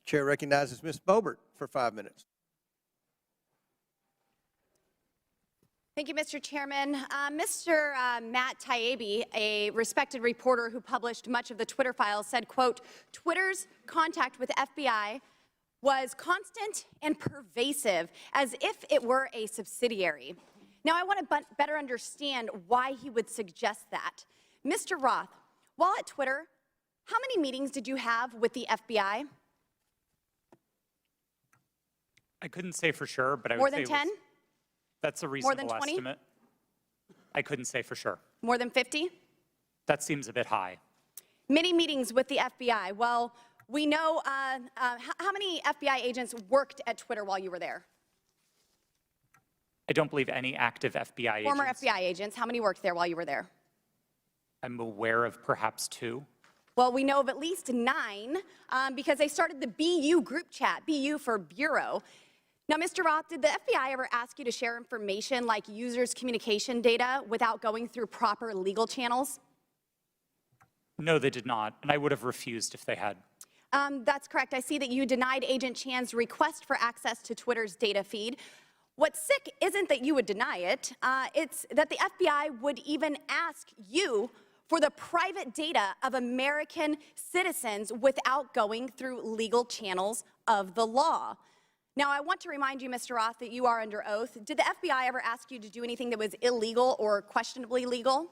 Chair recognizes Ms. Boebert for 5 minutes. Thank you, Mr. Chairman. Mr. Matt Taibbi, a respected reporter who published much of the Twitter files, said, quote, Twitter's contact with FBI was constant and pervasive, as if it were a subsidiary. Now, I want to better understand why he would suggest that. Mr. Roth, while at Twitter, how many meetings did you have with the FBI? I couldn't say for sure, but I More would than say 10? That's a More than reasonable 20? estimate. I couldn't say for sure. More than 50? That seems a bit high. Many meetings with the FBI. Well, we know how many FBI agents worked at Twitter while you were there? I don't believe any active FBI agents. Former FBI agents. How many worked there while you were there? I'm aware of perhaps 2. Well, we know of at least 9 because they started the BU group chat, BU for Bureau. Now, Mr. Roth, did the FBI ever ask you to share information like users' communication data without going through proper legal channels? No, they did not, and I would have refused if they had. That's correct. I see that you denied Agent Chan's request for access to Twitter's data feed. What's sick isn't that you would deny it, it's that the FBI would even ask you for the private data of American citizens without going through legal channels of the law. Now, I want to remind you, Mr. Roth, that you are under oath. Did the FBI ever ask you to do anything that was illegal or questionably legal?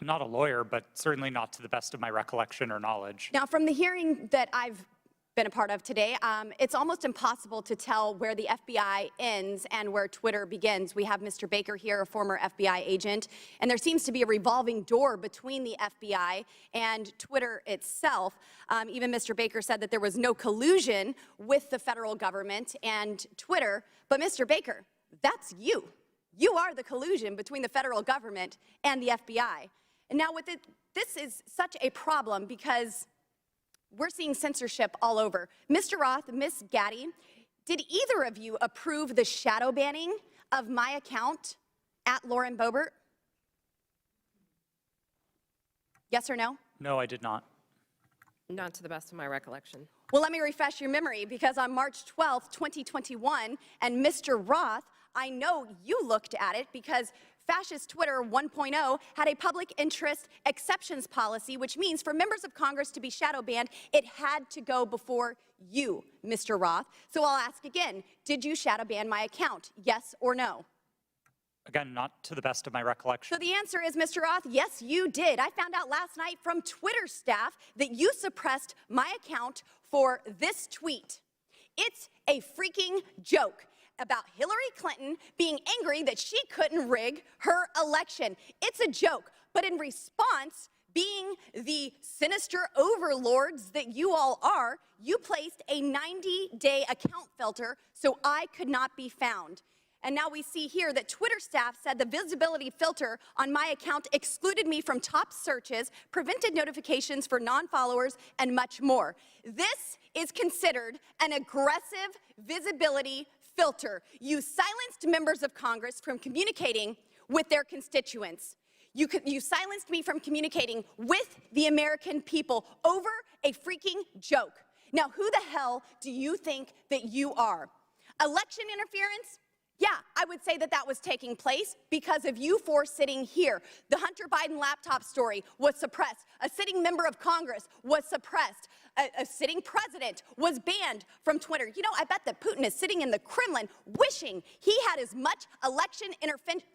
I'm not a lawyer, but certainly not to the best of my recollection or knowledge. Now, from the hearing that I've been a part of today, it's almost impossible to tell where the FBI ends and where Twitter begins. We have Mr. Baker here, a former FBI agent, and there seems to be a revolving door between the FBI and Twitter itself. Even Mr. Baker said that there was no collusion with the federal government and Twitter, but Mr. Baker, that's you. You are the collusion between the federal government and the FBI. And now with it, this is such a problem because we're seeing censorship all over. Mr. Roth, Ms. Gaddy, did either of you approve the shadow banning of my account at Lauren Boebert? Yes or no? No, I did not. Not to the best of my recollection. Well, let me refresh your memory, because on March 12th, 2021, and Mr. Roth, I know you looked at it because Fascist Twitter 1.0 had a public interest exceptions policy, which means for members of Congress to be shadow banned, it had to go before you, Mr. Roth. So I'll ask again, did you shadow ban my account, yes or no? Again, not to the best of my recollection. So the answer is, Mr. Roth, yes, you did. I found out last night from Twitter staff that you suppressed my account for this tweet. It's a freaking joke about Hillary Clinton being angry that she couldn't rig her election. It's a joke, but in response, being the sinister overlords that you all are, you placed a 90-day account filter so I could not be found. And now we see here that Twitter staff said the visibility filter on my account excluded me from top searches, prevented notifications for non-followers, and much more. This is considered an aggressive visibility filter. You silenced members of Congress from communicating with their constituents. You silenced me from communicating with the American people over a freaking joke. Now, who the hell do you think that you are? Election interference? Yeah, I would say that that was taking place because of you four sitting here. The Hunter Biden laptop story was suppressed. A sitting member of Congress was suppressed. A sitting president was banned from Twitter. You know, I bet that Putin is sitting in the Kremlin wishing he had as much election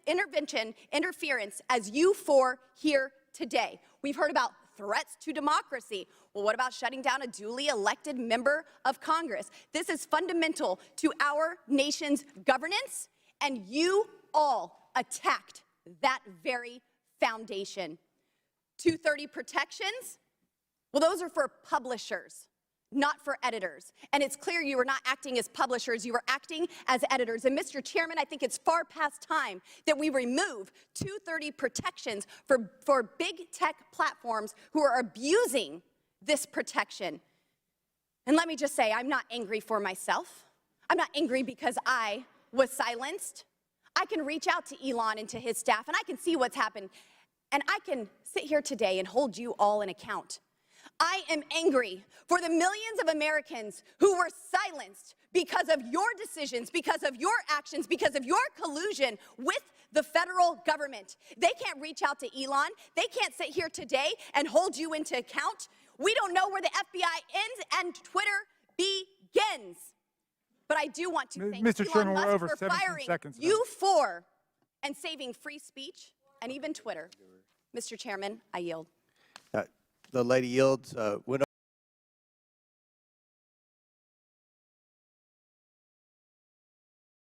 interference as you four here today. We've heard about threats to democracy. Well, what about shutting down a duly elected member of Congress? This is fundamental to our nation's governance, and you all attacked that very foundation. 230 protections? Well, those are for publishers, not for editors. And it's clear you were not acting as publishers, you were acting as editors. And Mr. Chairman, I think it's far past time that we remove 230 protections for big tech platforms who are abusing this protection. And let me just say, I'm not angry for myself. I'm not angry because I was silenced. I can reach out to Elon and to his staff, and I can see what's happened. And I can sit here today and hold you all in account. I am angry for the millions of Americans who were silenced because of your decisions, because of your actions, because of your collusion with the federal government. They can't reach out to Elon. They can't sit here today and hold you into account. We don't know where the FBI ends and Twitter begins. But I do want to thank Mr. Elon Chairman, we're Musk over for 17 firing seconds now. you for and saving free speech and even Twitter. Mr. Chairman, I yield. The lady yields. Went